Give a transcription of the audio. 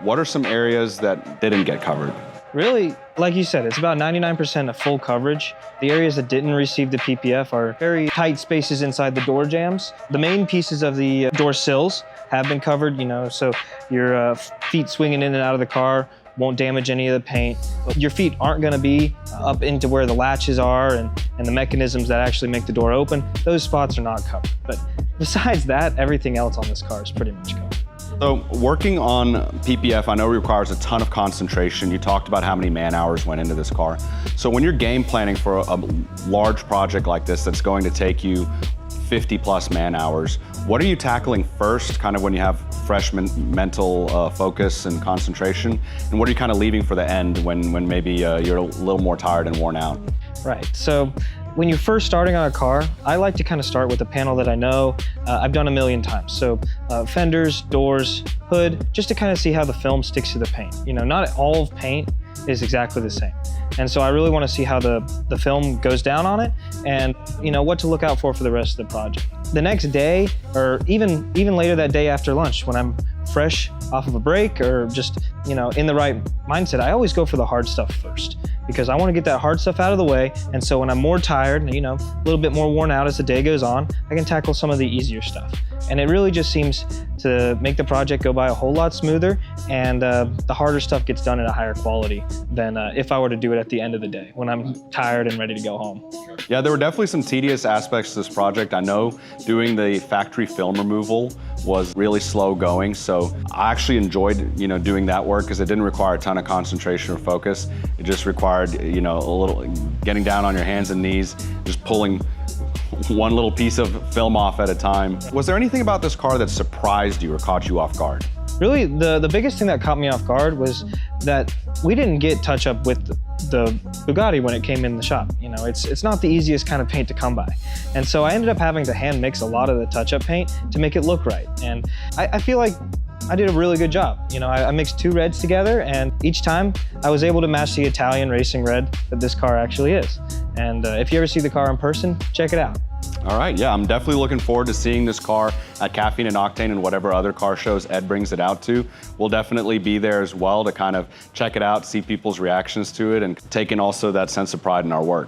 What are some areas that didn't get covered? Really, like you said, it's about 99% of full coverage. The areas that didn't receive the PPF are very tight spaces inside the door jambs. The main pieces of the door sills have been covered, so your feet swinging in and out of the car won't damage any of the paint. Your feet aren't gonna be up into where the latches are and the mechanisms that actually make the door open. Those spots are not covered. But besides that, everything else on this car is pretty much covered. So working on PPF, I know requires a ton of concentration. You talked about how many man hours went into this car. So when you're game planning for a large project like this that's going to take you 50 plus man hours, what are you tackling first, kind of when you have fresh mental focus and concentration? And what are you kind of leaving for the end when maybe you're a little more tired and worn out? Right, so when you're first starting on a car, I like to kind of start with a panel that I know I've done a million times. So fenders, doors, hood, just to kind of see how the film sticks to the paint. Not all of paint is exactly the same. And so I really want to see how the film goes down on it and what to look out for the rest of the project. The next day, or even later that day after lunch, when I'm fresh off of a break or just in the right mindset, I always go for the hard stuff first, because I want to get that hard stuff out of the way. And so when I'm more tired, a little bit more worn out as the day goes on, I can tackle some of the easier stuff. And it really just seems to make the project go by a whole lot smoother, and the harder stuff gets done at a higher quality than if I were to do it at the end of the day when I'm tired and ready to go home. Yeah, there were definitely some tedious aspects to this project. I know doing the factory film removal was really slow going, so I actually enjoyed doing that work because it didn't require a ton of concentration or focus. It just required a little getting down on your hands and knees, just pulling one little piece of film off at a time. Was there anything about this car that surprised you or caught you off guard? Really, the biggest thing that caught me off guard was that we didn't get touch-up with the Bugatti when it came in the shop. It's not the easiest kind of paint to come by. And so I ended up having to hand mix a lot of the touch-up paint to make it look right. And I feel like I did a really good job. I mixed two reds together, and each time I was able to match the Italian racing red that this car actually is. And if you ever see the car in person, check it out. All right, yeah, I'm definitely looking forward to seeing this car at Caffeine and Octane and whatever other car shows Ed brings it out to. We'll definitely be there as well to kind of check it out, see people's reactions to it, and take in also that sense of pride in our work.